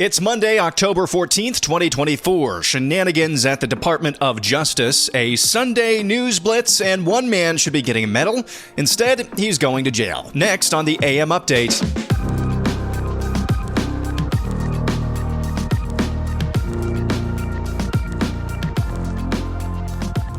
It's Monday, October 14th, 2024. Shenanigans at the Department of Justice, a Sunday news blitz, and one man should be getting a medal. Instead, he's going to jail. Next on the AM Update.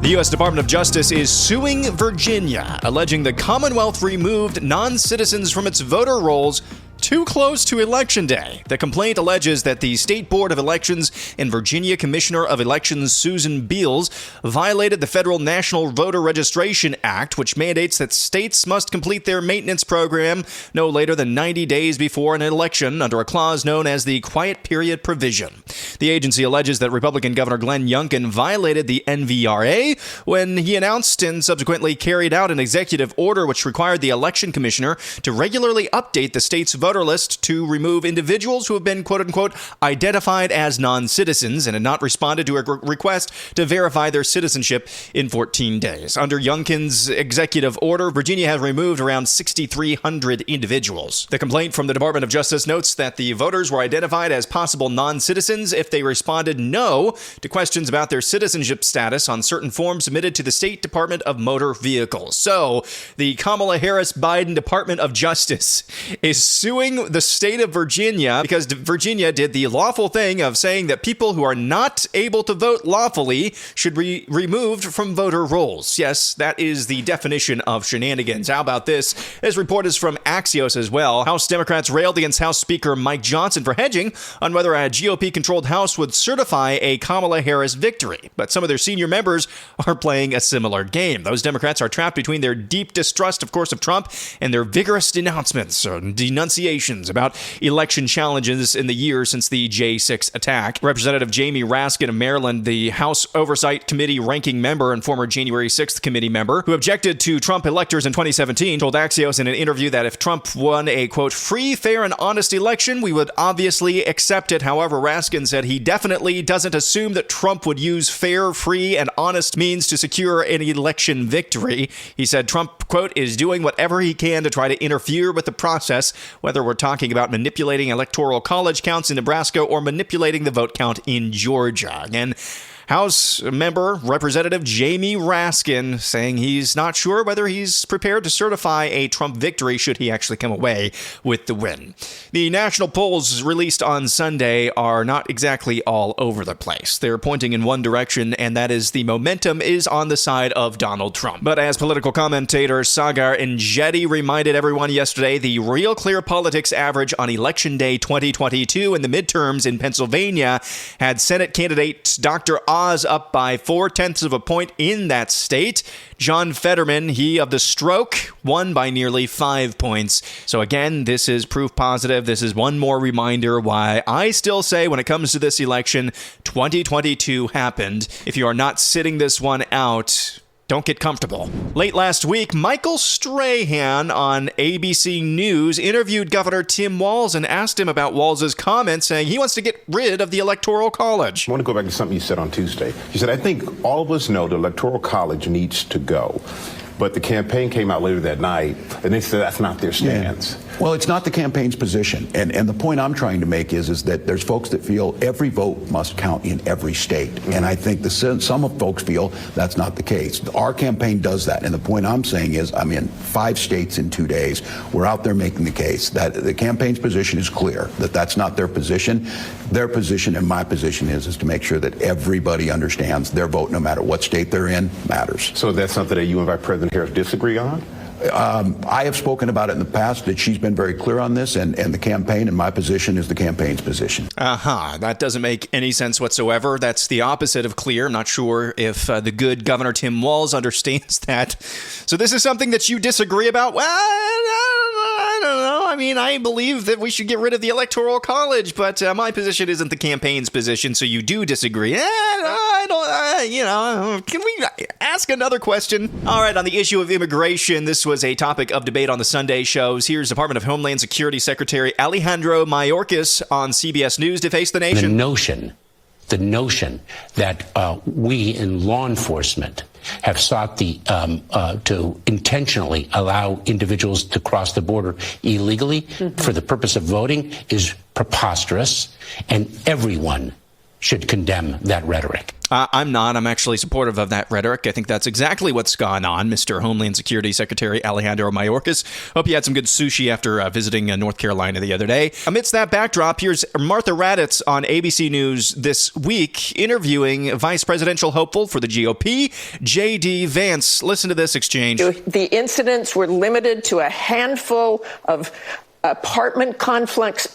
The U.S. Department of Justice is suing Virginia, alleging the Commonwealth removed non-citizens from its voter rolls too close to Election Day. The complaint alleges that the State Board of Elections and Virginia Commissioner of Elections Susan Beals violated the Federal National Voter Registration Act, which mandates that states must complete their maintenance program no later than 90 days before an election under a clause known as the Quiet Period Provision. The agency alleges that Republican Governor Glenn Youngkin violated the NVRA when he announced and subsequently carried out an executive order which required the election commissioner to regularly update the state's voter list to remove individuals who have been, quote-unquote, identified as non-citizens and had not responded to a request to verify their citizenship in 14 days. Under Youngkin's executive order, Virginia has removed around 6,300 individuals. The complaint from the Department of Justice notes that the voters were identified as possible non-citizens if they responded no to questions about their citizenship status on certain forms submitted to the State Department of Motor Vehicles. So, the Kamala Harris-Biden Department of Justice is suing the state of Virginia because Virginia did the lawful thing of saying that people who are not able to vote lawfully should be removed from voter rolls. Yes, that is the definition of shenanigans. How about this? This report is from Axios as well. House Democrats railed against House Speaker Mike Johnson for hedging on whether a GOP-controlled House would certify a Kamala Harris victory. But some of their senior members are playing a similar game. Those Democrats are trapped between their deep distrust, of course, of Trump and their vigorous denouncements or denunciations about election challenges in the years since the J6 attack. Representative Jamie Raskin of Maryland, the House Oversight Committee ranking member and former January 6th committee member, who objected to Trump electors in 2017, told Axios in an interview that if Trump won a, quote, free, fair, and honest election, we would obviously accept it. However, Raskin said he definitely doesn't assume that Trump would use fair, free, and honest means to secure an election victory. He said Trump, quote, is doing whatever he can to try to interfere with the process, whether we're talking about manipulating electoral college counts in Nebraska or manipulating the vote count in Georgia. And House member Representative Jamie Raskin saying he's not sure whether he's prepared to certify a Trump victory should he actually come away with the win. The national polls released on Sunday are not exactly all over the place. They're pointing in one direction, and that is the momentum is on the side of Donald Trump. But as political commentator Sagar Enjeti reminded everyone yesterday, the Real Clear Politics average on Election Day 2022 in the midterms in Pennsylvania had Senate candidate Dr. Oz up by 0.4 of a point in that state. John Fetterman, he of the stroke, won by nearly 5 points. So again, this is proof positive. This is one more reminder why I still say when it comes to this election, 2022 happened. If you are not sitting this one out, don't get comfortable. Late last week, Michael Strahan on ABC News interviewed Governor Tim Walz and asked him about Walz's comments saying he wants to get rid of the Electoral College. I want to go back to something you said on Tuesday. You said, I think all of us know the Electoral College needs to go. But the campaign came out later that night, and they said that's not their stance. Yeah. Well, it's not the campaign's position. And the point I'm trying to make is that there's folks that feel every vote must count in every state. Mm-hmm. And I think some of folks feel that's not the case. Our campaign does that. And the point I'm saying is I'm in 5 states in 2 days. We're out there making the case that the campaign's position is clear, that that's not their position. Their position and my position is to make sure that everybody understands their vote, no matter what state they're in, matters. So that's something that you and Vice President Harris disagree on? I have spoken about it in the past, that she's been very clear on this, and the campaign, and my position is the campaign's position. That doesn't make any sense whatsoever. That's the opposite of clear. I'm not sure if the good Governor Tim Walz understands that. So this is something that you disagree about? Well, I don't know. I mean, I believe that we should get rid of the Electoral College, but my position isn't the campaign's position, so you do disagree. Can we ask another question? All right, on the issue of immigration, this was a topic of debate on the Sunday shows. Here's Department of Homeland Security Secretary Alejandro Mayorkas on CBS News to face the nation. The notion the notion that we in law enforcement have sought to intentionally allow individuals to cross the border illegally for the purpose of voting is preposterous, and everyone should condemn that rhetoric. I'm not. I'm actually supportive of that rhetoric. I think that's exactly what's gone on, Mr. Homeland Security Secretary Alejandro Mayorkas. Hope you had some good sushi after visiting North Carolina the other day. Amidst that backdrop, here's Martha Raddatz on ABC News this week interviewing vice presidential hopeful for the GOP, J.D. Vance. Listen to this exchange. The incidents were limited to a handful of apartment complexes,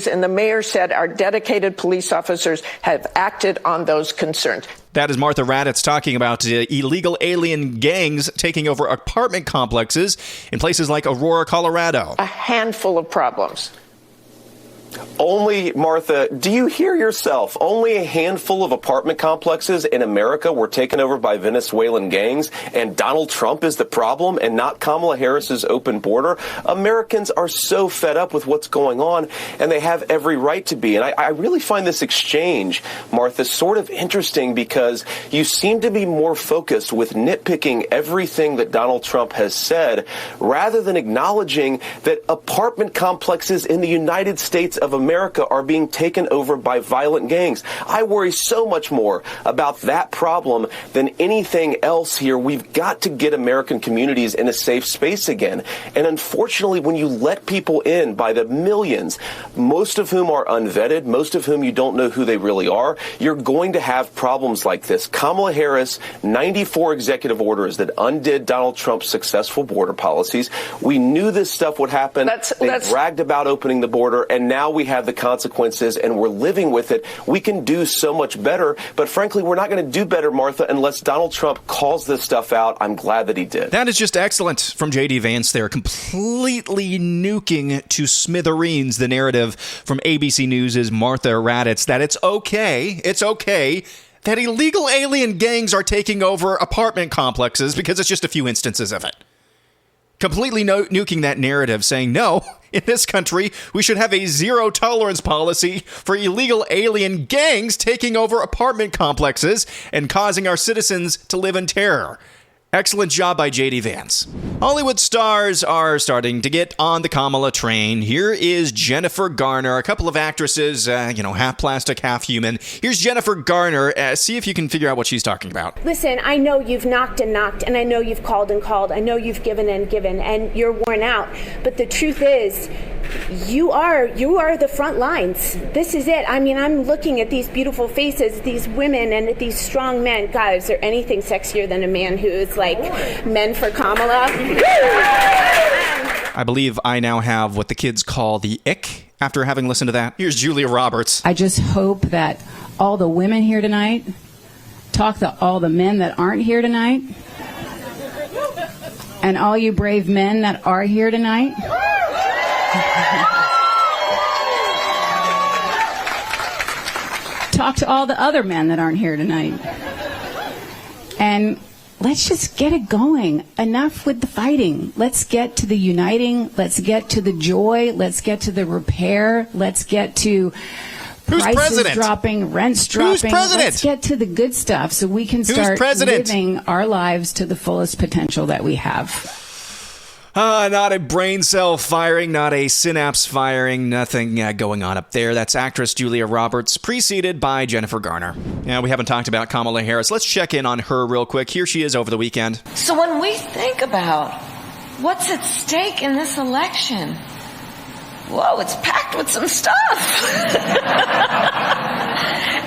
and the mayor said our dedicated police officers have acted on those concerns. That is Martha Raddatz talking about illegal alien gangs taking over apartment complexes in places like Aurora, Colorado. A handful of problems. Only, Martha, do you hear yourself? Only a handful of apartment complexes in America were taken over by Venezuelan gangs, and Donald Trump is the problem and not Kamala Harris's open border? Americans are so fed up with what's going on, and they have every right to be. And I really find this exchange, Martha, sort of interesting because you seem to be more focused with nitpicking everything that Donald Trump has said rather than acknowledging that apartment complexes in the United States of America are being taken over by violent gangs. I worry so much more about that problem than anything else here. We've got to get American communities in a safe space again. And unfortunately, when you let people in by the millions, most of whom are unvetted, most of whom you don't know who they really are, you're going to have problems like this. Kamala Harris, 94 executive orders that undid Donald Trump's successful border policies. We knew this stuff would happen. They bragged about opening the border, and now we have the consequences, and we're living with it. We can do so much better, but frankly, we're not going to do better, Martha, unless Donald Trump calls this stuff out. I'm glad that he did. That is just excellent from J.D. Vance there, completely nuking to smithereens the narrative from ABC News' Martha Raddatz that it's okay that illegal alien gangs are taking over apartment complexes because it's just a few instances of it. Completely nuking that narrative, saying, no, in this country, we should have a zero tolerance policy for illegal alien gangs taking over apartment complexes and causing our citizens to live in terror. Excellent job by J.D. Vance. Hollywood stars are starting to get on the Kamala train. Here is Jennifer Garner, a couple of actresses, half plastic, half human. Here's Jennifer Garner. See if you can figure out what she's talking about. Listen, I know you've knocked and knocked, and I know you've called and called. I know you've given and given, and you're worn out. But the truth is, you are the front lines. This is it. I mean, I'm looking at these beautiful faces, these women, and at these strong men. God, is there anything sexier than a man who is like men for Kamala? I believe I now have what the kids call the ick after having listened to that. Here's Julia Roberts. I just hope that all the women here tonight talk to all the men that aren't here tonight, and all you brave men that are here tonight. Talk to all the other men that aren't here tonight. And let's just get it going. Enough with the fighting. Let's get to the uniting. Let's get to the joy. Let's get to the repair. Let's get to prices dropping, rents dropping. Who's president? Let's get to the good stuff so we can start living our lives to the fullest potential that we have. Not a brain cell firing, not a synapse firing, nothing going on up there. That's actress Julia Roberts, preceded by Jennifer Garner. Now, we haven't talked about Kamala Harris. Let's check in on her real quick. Here she is over the weekend. So when we think about what's at stake in this election, whoa, it's packed with some stuff.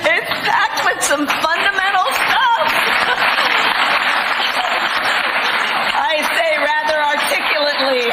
It's packed with some fundamental stuff. I say rather articulately.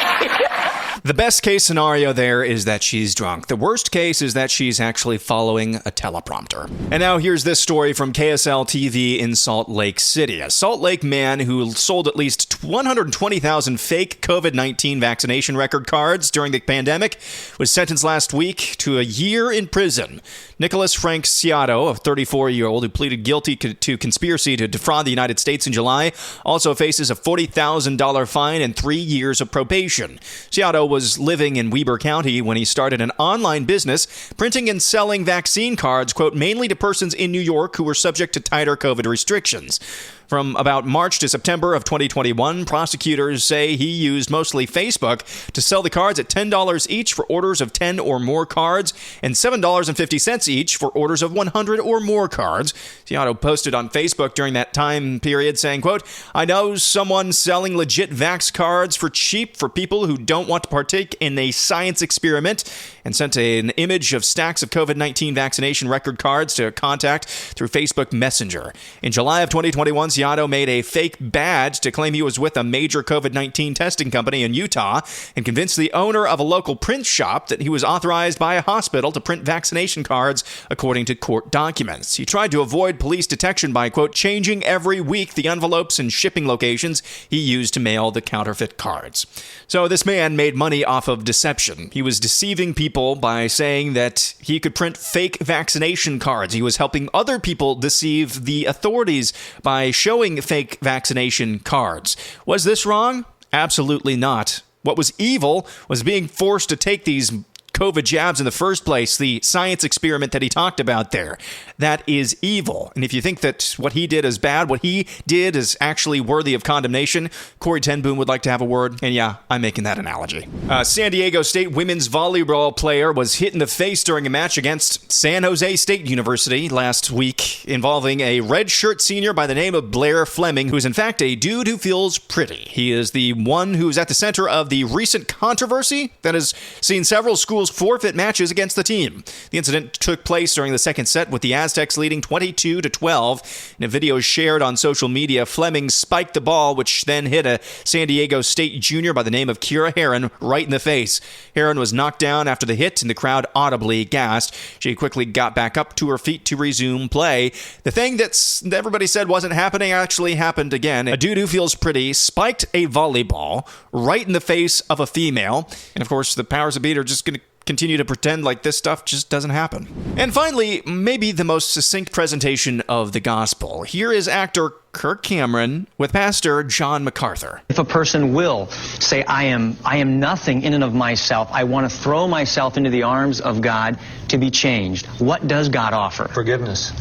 The best case scenario there is that she's drunk. The worst case is that she's actually following a teleprompter. And now here's this story from KSL TV in Salt Lake City. A Salt Lake man who sold at least 120,000 fake COVID-19 vaccination record cards during the pandemic was sentenced last week to a year in prison. Nicholas Frank Ciato, a 34-year-old who pleaded guilty to conspiracy to defraud the United States in July, also faces a $40,000 fine and 3 years of probation. Ciato was was living in Weber County when he started an online business printing and selling vaccine cards, quote, mainly to persons in New York who were subject to tighter COVID restrictions. From about March to September of 2021, prosecutors say he used mostly Facebook to sell the cards at $10 each for orders of 10 or more cards and $7.50 each for orders of 100 or more cards. Ciotto posted on Facebook during that time period saying, quote, I know someone selling legit vax cards for cheap for people who don't want to partake in a science experiment, and sent an image of stacks of COVID-19 vaccination record cards to contact through Facebook Messenger. In July of 2021, Ciotto made a fake badge to claim he was with a major COVID-19 testing company in Utah and convinced the owner of a local print shop that he was authorized by a hospital to print vaccination cards, according to court documents. He tried to avoid police detection by, quote, changing every week the envelopes and shipping locations he used to mail the counterfeit cards. So this man made money off of deception. He was deceiving people by saying that he could print fake vaccination cards. He was helping other people deceive the authorities by showing fake vaccination cards. Was this wrong? Absolutely not. What was evil was being forced to take these COVID jabs in the first place, the science experiment that he talked about there. That is evil. And if you think that what he did is bad, what he did is actually worthy of condemnation, Corey Ten Boom would like to have a word. And yeah, I'm making that analogy. San Diego State women's volleyball player was hit in the face during a match against San Jose State University last week, involving a redshirt senior by the name of Blair Fleming, who's in fact a dude who feels pretty. He is the one who's at the center of the recent controversy that has seen several schools forfeit matches against the team. The incident took place during the second set, with the Aztecs leading 22-12. In a video shared on social media, Fleming spiked the ball, which then hit a San Diego State junior by the name of Kira Heron right in the face. Heron was knocked down after the hit, and the crowd audibly gasped. She quickly got back up to her feet to resume play. The thing that everybody said wasn't happening actually happened again. A dude who feels pretty spiked a volleyball right in the face of a female. And of course, the powers that be are just going to continue to pretend like this stuff just doesn't happen. And finally, maybe the most succinct presentation of the gospel. Here is actor Kirk Cameron with Pastor John MacArthur. If a person will say, I am nothing in and of myself, I want to throw myself into the arms of God to be changed, what does God offer? Forgiveness.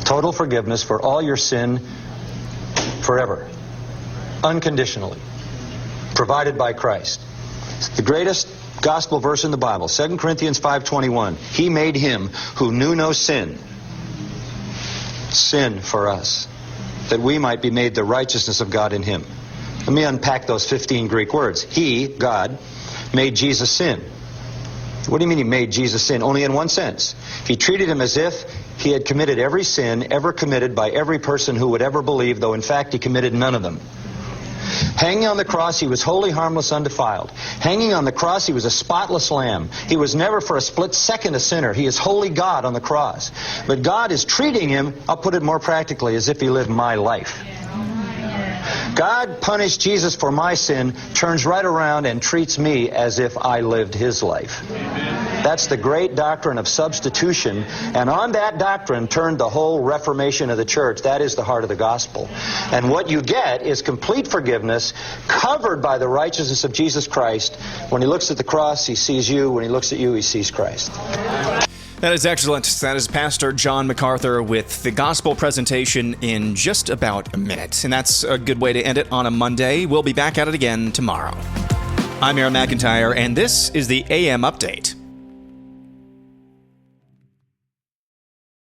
Total forgiveness for all your sin forever. Unconditionally. Provided by Christ. It's the greatest gospel verse in the Bible, 2 Corinthians 5:21. He made him who knew no sin, sin for us, that we might be made the righteousness of God in him. Let me unpack those 15 Greek words. He, God, made Jesus sin. What do you mean he made Jesus sin? Only in one sense. He treated him as if he had committed every sin ever committed by every person who would ever believe, though in fact he committed none of them. Hanging on the cross, he was wholly harmless, undefiled. Hanging on the cross, he was a spotless lamb. He was never for a split second a sinner. He is holy God on the cross. But God is treating him, I'll put it more practically, as if he lived my life. God punished Jesus for my sin, turns right around and treats me as if I lived his life. That's the great doctrine of substitution, and on that doctrine turned the whole Reformation of the church. That is the heart of the gospel. And what you get is complete forgiveness, covered by the righteousness of Jesus Christ. When he looks at the cross, he sees you. When he looks at you, he sees Christ. That is excellent. That is Pastor John MacArthur with the gospel presentation in just about a minute. And that's a good way to end it on a Monday. We'll be back at it again tomorrow. I'm Aaron McIntyre, and this is the AM Update.